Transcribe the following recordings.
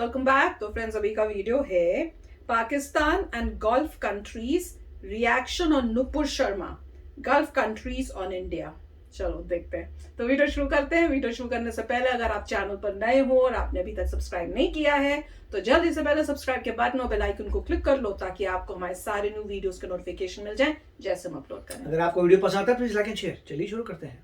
Welcome back. तो friends, अभी का वीडियो है Pakistan and gulf countries reaction on Nupur Sharma, gulf countries on India. चलो देखते हैं। तो वीडियो शुरू करते हैं। वीडियो शुरू करने से पहले अगर आप चैनल पर नए हो और आपने अभी तक सब्सक्राइब नहीं किया है तो जल्दी से पहले सब्सक्राइब के बटन और बेल आइकन को क्लिक कर लो ताकि आपको हमारे सारे न्यू वीडियोस के नोटिफिकेशन मिल जाए जैसे हम अपलोड करें। अगर आपको वीडियो पसंद आता है प्लीज लाइक एंड शेयर। चलिए शुरू करते हैं।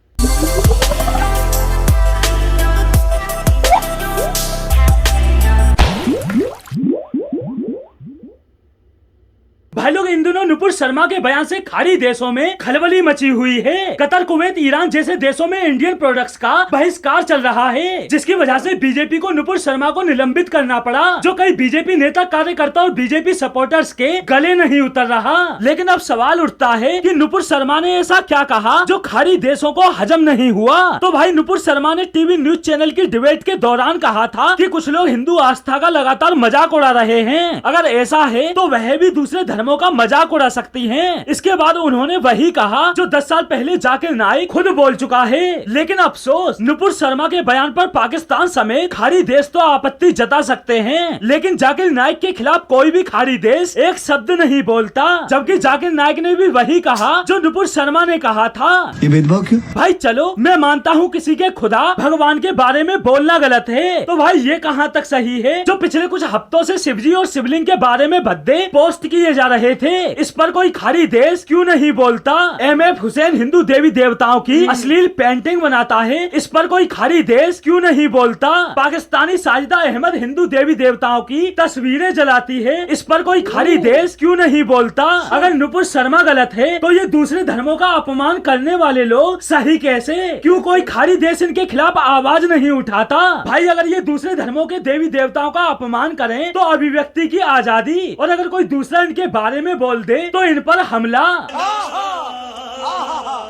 भाई लोग, इन दिनों नुपुर शर्मा के बयान से खाड़ी देशों में खलबली मची हुई है। कतर, कुवैत, ईरान जैसे देशों में इंडियन प्रोडक्ट्स का बहिष्कार चल रहा है, जिसकी वजह से बीजेपी को नुपुर शर्मा को निलंबित करना पड़ा, जो कई बीजेपी नेता, कार्यकर्ता और बीजेपी सपोर्टर्स के गले नहीं उतर रहा। लेकिन अब सवाल उठता है कि नुपुर शर्मा ने ऐसा क्या कहा जो खाड़ी देशों को हजम नहीं हुआ। तो भाई, नुपुर शर्मा ने टीवी न्यूज चैनल की डिबेट के दौरान कहा था कि कुछ लोग हिंदू आस्था का लगातार मजाक उड़ा रहे हैं। अगर ऐसा है तो वह भी दूसरे धर्मों का मजाक उड़ा सकती हैं। इसके बाद उन्होंने वही कहा जो 10 साल पहले जाकिर नाइक खुद बोल चुका है। लेकिन अफसोस, नुपुर शर्मा के बयान पर पाकिस्तान समेत खाड़ी देश तो आपत्ति जता सकते हैं, लेकिन जाकिर नाइक के खिलाफ कोई भी खाड़ी देश एक शब्द नहीं बोलता। जबकि जाकिर नाइक ने भी वही कहा जो नुपुर शर्मा ने कहा था। ये भेदभाव क्यों? भाई चलो, मैं मानता हूँ किसी के खुदा भगवान के बारे में बोलना गलत है, तो भाई ये कहाँ तक सही है जो पिछले कुछ हफ्तों से शिवजी और शिवलिंग के बारे में भद्दे पोस्ट किए जा रहे थे, इस पर कोई खाड़ी देश क्यों नहीं बोलता। एमएफ हुसैन हिंदू देवी देवताओं की अश्लील पेंटिंग बनाता है, इस पर कोई खाड़ी देश क्यों नहीं बोलता। पाकिस्तानी साजिदा अहमद हिंदू देवी देवताओं की तस्वीरें जलाती है, इस पर कोई खाड़ी देश क्यों नहीं बोलता। अगर नुपुर शर्मा गलत है तो ये दूसरे धर्मों का अपमान करने वाले लोग सही कैसे? क्यों कोई खाड़ी देश इनके खिलाफ आवाज नहीं उठाता? भाई, अगर ये दूसरे धर्मों के देवी देवताओं का अपमान करें तो अभिव्यक्ति की आजादी, और अगर कोई दूसरा इनके बारे में बोल दे तो इन पर हमला।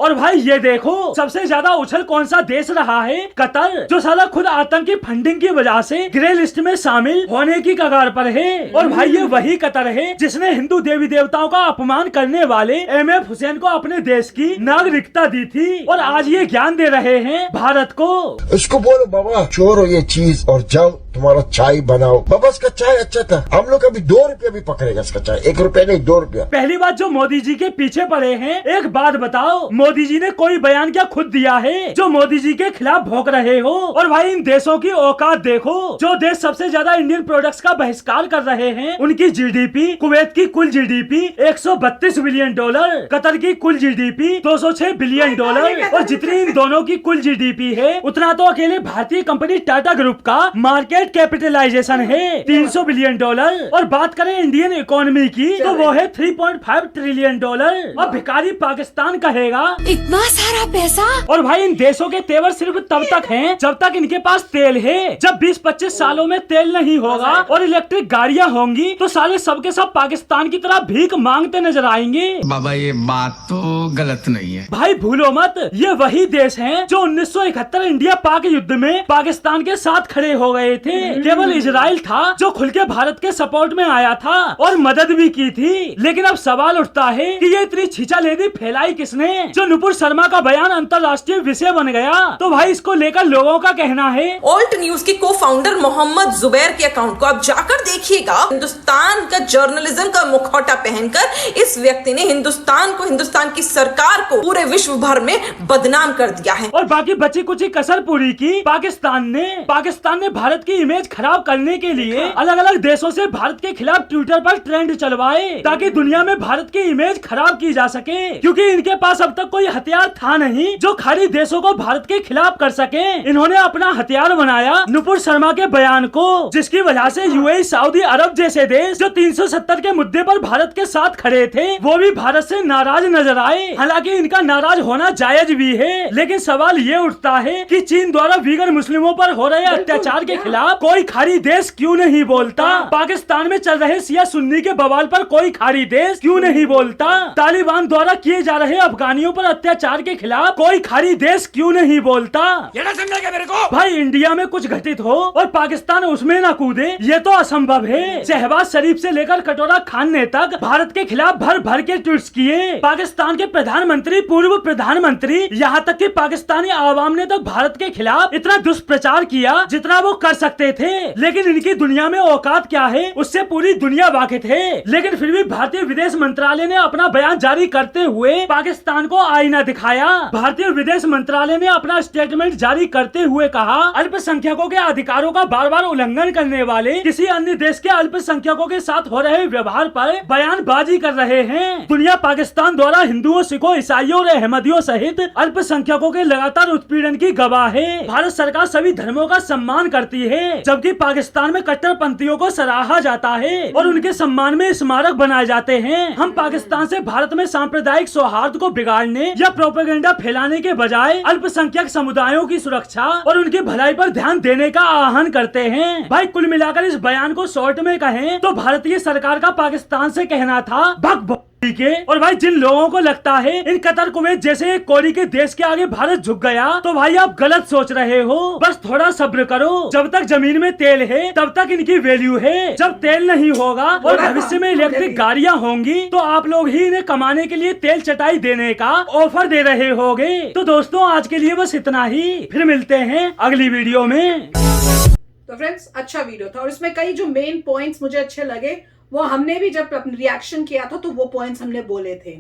और भाई ये देखो, सबसे ज्यादा उछल कौन सा देश रहा है? कतर, जो साला खुद आतंकी फंडिंग की वजह से ग्रे लिस्ट में शामिल होने की कगार पर है। और भाई ये वही कतर है जिसने हिंदू देवी देवताओं का अपमान करने वाले एमएफ हुसैन को अपने देश की नागरिकता दी थी, और आज ये ज्ञान दे रहे हैं भारत को। इसको बोलो बाबा छोड़ो ये चीज और जाओ तुम्हारा चाय बनाओ। बाबा इसका चाय अच्छा था, हम लोग अभी 2 रुपया भी पकड़ेगा इसका चाय, 1 रुपया नहीं 2 रुपया। पहली बात, जो मोदी जी के पीछे पड़े हैं, एक बात बताओ, मोदी जी ने कोई बयान क्या खुद दिया है जो मोदी जी के खिलाफ भौंक रहे हो? और भाई इन देशों की औकात देखो। जो देश सबसे ज्यादा इंडियन प्रोडक्ट्स का बहिष्कार कर रहे हैं, उनकी जीडीपी, कुवैत की कुल जीडीपी 132 बिलियन डॉलर, कतर की कुल जीडीपी 206 बिलियन डॉलर, और जितनी इन दोनों की कुल जीडीपी है उतना तो अकेले भारतीय कंपनी टाटा ग्रुप का मार्केट कैपिटलाइजेशन है 300 बिलियन डॉलर। और बात करें इंडियन इकोनॉमी की तो वो है 3.5 ट्रिलियन डॉलर। अब भिखारी पाकिस्तान कहेगा इतना सारा पैसा। और भाई इन देशों के तेवर सिर्फ तब तक हैं जब तक इनके पास तेल है। जब 20-25 सालों में तेल नहीं होगा और इलेक्ट्रिक गाड़ियां होंगी तो साले सबके सब पाकिस्तान की तरह भीख मांगते नजर आएंगे। बाबा ये बात तो गलत नहीं है। भाई भूलो मत, ये वही देश हैं जो 1971 इंडिया पाक युद्ध में पाकिस्तान के साथ खड़े हो गए थे। केवल इजराइल था जो खुल के भारत के सपोर्ट में आया था और मदद भी की थी। लेकिन अब सवाल उठता है कि ये इतनी छीछालेदी फैलाई किसने जो नुपुर शर्मा का बयान अंतर्राष्ट्रीय विषय बन गया। तो भाई इसको लेकर लोगों का कहना है। ऑल्ट न्यूज के को फाउंडर मोहम्मद जुबैर के अकाउंट को आप जाकर देखिएगा। हिंदुस्तान का जर्नलिज्म का मुखौटा पहनकर इस व्यक्ति ने हिंदुस्तान को, हिंदुस्तान की सरकार को पूरे विश्व भर में बदनाम कर दिया है। और बाकी बची कुछ कसर पूरी की पाकिस्तान ने भारत की इमेज खराब करने के लिए अलग अलग देशों से भारत के खिलाफ ट्विटर पर ट्रेंड चलवाए ताकि दुनिया में भारत की इमेज खराब की जा सके, क्योंकि इनके पास अब तक कोई हथियार था नहीं जो खाड़ी देशों को भारत के खिलाफ कर सके। इन्होंने अपना हथियार बनाया नुपुर शर्मा के बयान को, जिसकी वजह से यूएई, सऊदी अरब जैसे देश जो 370 के मुद्दे पर भारत के साथ खड़े थे वो भी भारत से नाराज नजर आए। हालांकि इनका नाराज होना जायज भी है, लेकिन सवाल ये उठता है कि चीन द्वारा वीगर मुस्लिमों पर हो रहे अत्याचार के खिलाफ कोई खाड़ी देश क्यों नहीं बोलता? पाकिस्तान में चल रहे शिया सुन्नी के बवाल पर कोई खाड़ी देश क्यों नहीं बोलता? तालिबान द्वारा किए जा रहे रहे अफगानियों पर अत्याचार के खिलाफ कोई खाड़ी देश क्यों नहीं बोलता? ये ना समझा क्या मेरे को? भाई इंडिया में कुछ घटित हो और पाकिस्तान उसमें ना कूदे, ये तो असंभव है। शहबाज शरीफ से लेकर कटोरा खान ने तक भारत के खिलाफ भर भर के ट्वीट्स किए। पाकिस्तान के प्रधानमंत्री, पूर्व प्रधानमंत्री, यहाँ तक कि पाकिस्तानी आवाम ने तो भारत के खिलाफ इतना दुष्प्रचार किया जितना वो कर सकते थे। लेकिन इनकी दुनिया में औकात क्या है उससे पूरी दुनिया वाकिफ है। लेकिन फिर भी भारतीय विदेश मंत्रालय ने अपना बयान जारी करते हुए पाकिस्तान को आईना दिखाया। भारतीय विदेश मंत्रालय ने अपना स्टेटमेंट जारी करते हुए कहा, अल्पसंख्यकों के अधिकारों का बार बार उल्लंघन करने वाले किसी अन्य देश के अल्पसंख्यकों के साथ हो रहे व्यवहार पर बयानबाजी कर रहे हैं। दुनिया पाकिस्तान द्वारा हिंदुओं, सिखों, ईसाइयों और अहमदियों सहित अल्पसंख्यकों के लगातार उत्पीड़न की गवाह है। भारत सरकार सभी धर्मों का सम्मान करती है, जबकि पाकिस्तान में कट्टरपंथियों को सराहा जाता है और उनके सम्मान में स्मारक बनाए जाते हैं। हम पाकिस्तान से भारत में सांप्रदायिक सौहार्द को बिगाड़ने या प्रोपेगेंडा फैलाने के बजाय अल्पसंख्यक समुदायों की सुरक्षा और उनकी भलाई पर ध्यान देने का आह्वान करते हैं। भाई कुल मिलाकर इस बयान को शॉर्ट में कहें तो भारतीय सरकार का पाकिस्तान से कहना था भग के। और भाई जिन लोगों को लगता है इन कतर, कुवैत जैसे एक कोड़ी के देश के आगे भारत झुक गया, तो भाई आप गलत सोच रहे हो। बस थोड़ा सब्र करो, जब तक जमीन में तेल है तब तक इनकी वैल्यू है। जब तेल नहीं होगा और भविष्य में इलेक्ट्रिक गाड़ियां होंगी तो आप लोग ही इन्हें कमाने के लिए तेल चटाई देने का ऑफर दे रहे होगे। तो दोस्तों आज के लिए बस इतना ही, फिर मिलते हैं अगली वीडियो में। तो फ्रेंड्स अच्छा वीडियो था और इसमें कई जो मेन पॉइंट्स मुझे अच्छे लगे वो हमने भी जब रिएक्शन किया था तो वो पॉइंट्स हमने बोले थे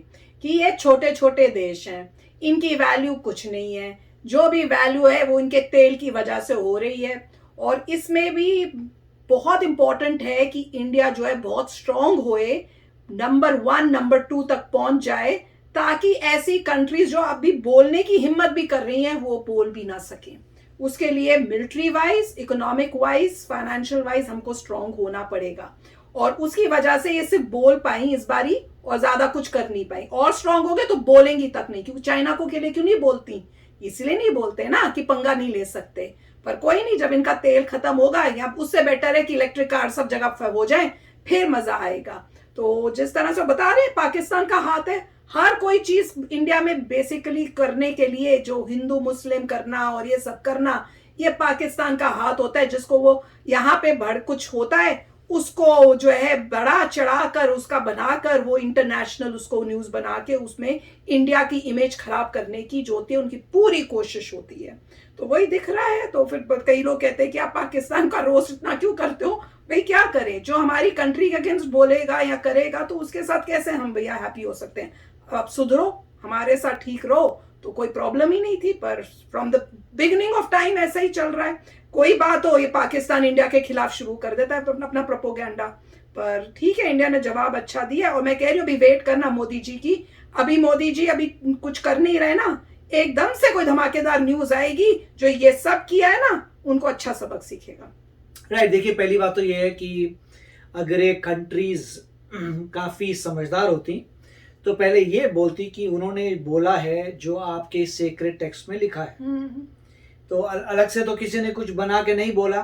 कि ये छोटे छोटे देश हैं, इनकी वैल्यू कुछ नहीं है, जो भी वैल्यू है वो इनके तेल की वजह से हो रही है। और इसमें भी बहुत इंपॉर्टेंट है कि इंडिया जो है बहुत स्ट्रांग होए, नंबर 1 नंबर 2 तक पहुंच जाए, ताकि ऐसी कंट्रीज जो अभी बोलने की हिम्मत भी कर रही हैं वो बोल भी ना सकें। उसके लिए military wise, economic wise, financial wise हमको स्ट्रांग होना पड़ेगा। और उसकी वजह से ये सिर्फ बोल पाई इस बारी और ज्यादा कुछ कर नहीं पाई। और स्ट्रांग हो गए तो बोलेंगी तक नहीं, क्योंकि चाइना को के लिए क्यों नहीं बोलती, इसलिए नहीं बोलते ना कि पंगा नहीं ले सकते। पर कोई नहीं, जब इनका तेल खत्म होगा या उससे बेटर है कि इलेक्ट्रिक कार सब जगह हो जाए, फिर मजा आएगा। तो जिस तरह से बता रहे पाकिस्तान का हाथ है, हर कोई चीज इंडिया में बेसिकली करने के लिए जो हिंदू मुस्लिम करना और ये सब करना, ये पाकिस्तान का हाथ होता है। जिसको वो यहाँ पे भड़ कुछ होता है उसको जो है बड़ा चढ़ाकर उसका बनाकर वो इंटरनेशनल उसको न्यूज बना के उसमें इंडिया की इमेज खराब करने की जो होती है उनकी पूरी कोशिश होती है। तो वही दिख रहा है। तो फिर कई लोग कहते हैं कि आप पाकिस्तान का रोस्ट इतना क्यों करते हो? भाई क्या करें, जो हमारी कंट्री के अगेंस्ट बोलेगा या करेगा तो उसके साथ कैसे हम भैया हैप्पी हो सकते हैं? आप सुधरो, हमारे साथ ठीक रहो तो कोई प्रॉब्लम ही नहीं थी। पर from the beginning of time ऐसा ही चल रहा है। कोई बात हो, ये पाकिस्तान इंडिया के खिलाफ शुरू कर देता है अपना प्रोपोगेंडा। पर ठीक है, इंडिया ने जवाब अच्छा दिया। और मैं कह रही हूँ अभी वेट करना मोदी जी की। अभी मोदी जी अभी कुछ कर नहीं रहे ना, एकदम से कोई धमाकेदार न्यूज आएगी जो ये सब किया है ना उनको अच्छा सबक सीखेगा। राइट, देखिए पहली बात तो ये है कि अगर ये कंट्रीज काफी समझदार होती तो पहले ये बोलती कि उन्होंने बोला है जो आपके सीक्रेट टेक्स्ट में लिखा है। तो अलग से तो किसी ने कुछ बना के नहीं बोला,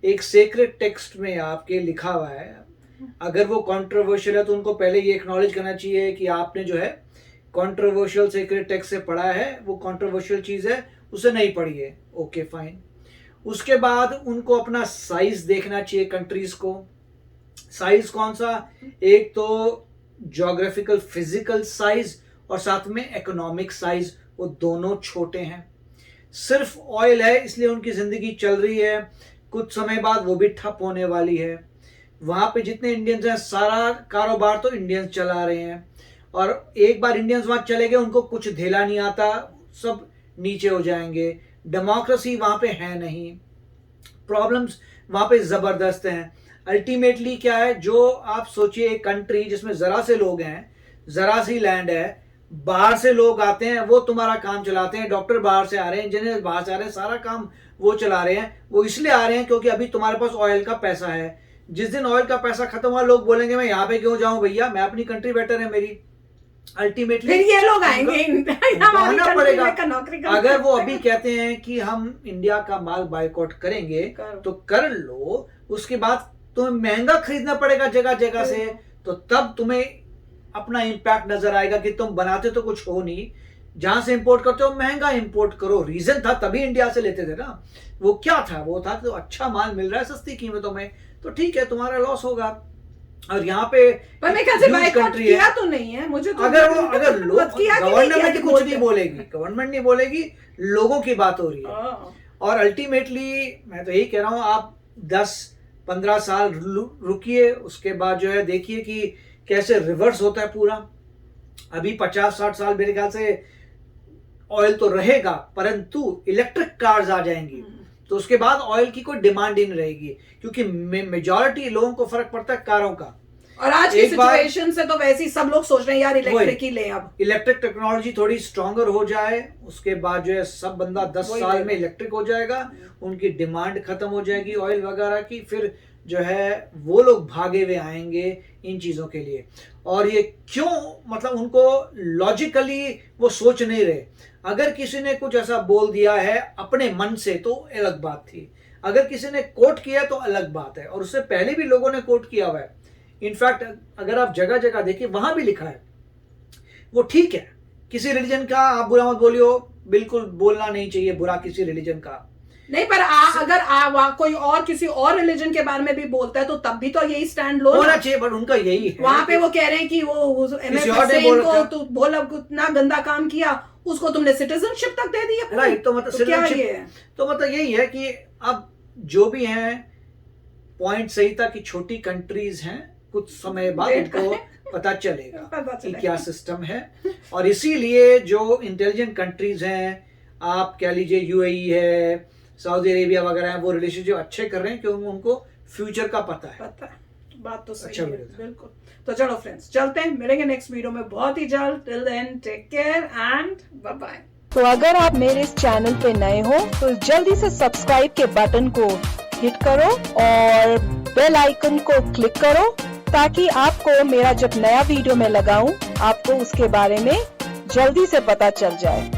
एक सीक्रेट टेक्स्ट में आपके लिखा हुआ है। अगर वो कंट्रोवर्शियल है तो उनको पहले ये एक्नॉलेज करना चाहिए कि आपने जो है कंट्रोवर्शियल सीक्रेट टेक्स्ट से पढ़ा है, वो कंट्रोवर्शियल चीज है, उसे नहीं पढ़ी है। Okay fine. उसके बाद उनको अपना साइज देखना चाहिए कंट्रीज को। साइज कौन सा? एक तो ज्योग्राफिकल फिजिकल साइज और साथ में इकोनॉमिक साइज, वो दोनों छोटे हैं। सिर्फ ऑयल है इसलिए उनकी जिंदगी चल रही है, कुछ समय बाद वो भी ठप होने वाली है। वहां पे जितने इंडियंस हैं सारा कारोबार तो इंडियंस चला रहे हैं, और एक बार इंडियंस वहां चले गए उनको कुछ धेला नहीं आता, सब नीचे हो जाएंगे। डेमोक्रेसी वहां पे है नहीं, प्रॉब्लम्स वहां पे जबरदस्त हैं। अल्टीमेटली क्या है, जो आप सोचिए एक कंट्री जिसमें जरा से लोग हैं, जरा सी लैंड है, बाहर से लोग आते हैं, वो तुम्हारा काम चलाते हैं। डॉक्टर बाहर से आ रहे हैं, इंजीनियर बाहर से आ रहे हैं, सारा काम वो चला रहे हैं। वो इसलिए आ रहे हैं क्योंकि अभी तुम्हारे पास ऑयल का पैसा है। जिस दिन ऑयल का पैसा खत्म हुआ लोग बोलेंगे मैं यहाँ पे क्यों जाऊं भैया, मैं अपनी कंट्री बेटर है मेरी। अल्टीमेटली फिर ये लोग आएंगे आना पड़ेगा। अगर वो अभी कहते हैं कि हम इंडिया का माल बायकॉट करेंगे तो कर लो, उसके बाद तुम्हें महंगा खरीदना पड़ेगा जगह जगह से, तो तब तुम्हें अपना इम्पैक्ट नजर आएगा कि तुम बनाते तो कुछ हो नहीं, जहां से इंपोर्ट करते हो महंगा इंपोर्ट करो। रीजन था तभी इंडिया से लेते थे ना, वो क्या था, वो था तो अच्छा माल मिल रहा है सस्ती कीमतों में, तो ठीक है तुम्हारा लॉस होगा। और यहाँ पे पर मेरे ख्याल से बाइकआउट किया तो नहीं है, मुझे तो अगर लोग, गवर्नमेंट कुछ नहीं बोलते बोलेगी, गवर्नमेंट नहीं बोलेगी, लोगों की बात हो रही है। हाँ। और अल्टीमेटली मैं तो यही कह रहा हूँ, आप 10-15 साल रुकिए, उसके बाद जो है देखिए कि कैसे रिवर्स होता है पूरा। अभी 50-60 साल मेरे ख्याल से ऑयल तो रहेगा, परंतु इलेक्ट्रिक कार्स आ जाएंगी, तो उसके बाद ऑयल की कोई डिमांड ही नहीं रहेगी, क्योंकि मेजॉरिटी लोगों को फर्क पड़ता है कारों का। और आज की सिचुएशन से तो वैसे ही सब लोग सोच रहे हैं यार इलेक्ट्रिक ही लें। अब इलेक्ट्रिक टेक्नोलॉजी थोड़ी स्ट्रॉन्गर हो जाए, उसके बाद जो है सब बंदा 10 साल में इलेक्ट्रिक हो जाएगा, उनकी डिमांड खत्म हो जाएगी ऑयल वगैरह की, फिर जो है वो लोग भागे हुए आएंगे इन चीजों के लिए। और ये क्यों, मतलब उनको लॉजिकली वो सोच नहीं रहे। अगर किसी ने कुछ ऐसा बोल दिया है अपने मन से तो अलग बात थी, अगर किसी ने कोट किया तो अलग बात है, और उससे पहले भी लोगों ने कोट किया हुआ है। इनफैक्ट अगर आप जगह जगह देखिए वहां भी लिखा है, वो ठीक है, किसी रिलीजन का आप बुरा मत बोलियो, बिल्कुल बोलना नहीं चाहिए बुरा किसी रिलीजन का नहीं, पर अगर कोई और किसी और रिलीजन के बारे में भी बोलता है तो तब भी तो यही स्टैंड लो होना चाहिए, बट उनका यही है। वहां पे वो कह रहे हैं कि वो किसी और ने बोल रखा। तू बोला इतना गंदा काम किया, उसको तुमने सिटीजनशिप तक दे दी है। राइट, तो मतलब क्या ये citizenship- है? तो मतलब यही है कि अब जो भी है पॉइंट सही था कि छोटी कंट्रीज हैं, कुछ समय बाद वेट उनको करें। पता चलेगा पता कि चलेगा। क्या सिस्टम है। और इसीलिए जो इंटेलिजेंट कंट्रीज हैं, आप कह लीजिए यूएई है, सऊदी अरेबिया वगैरह है, वो रिलेशनशिप अच्छे कर रहे हैं क्योंकि उनको फ्यूचर का पता है। पता है, बात तो सही अच्छा है, वीडियो था। बिल्कुल। तो चलो फ्रेंड्स, चलते हैं, मिलेंगे नेक्स्ट वीडियो में बहुत ही जल्द। Till then take care and bye bye. तो अगर आप मेरे इस चैनल पे नए हो तो जल्दी से सब्सक्राइब के बटन को हिट करो और बेल आइकन को क्लिक करो, ताकि आपको मेरा जब नया वीडियो मैं लगाऊं आपको उसके बारे में जल्दी से पता चल जाए।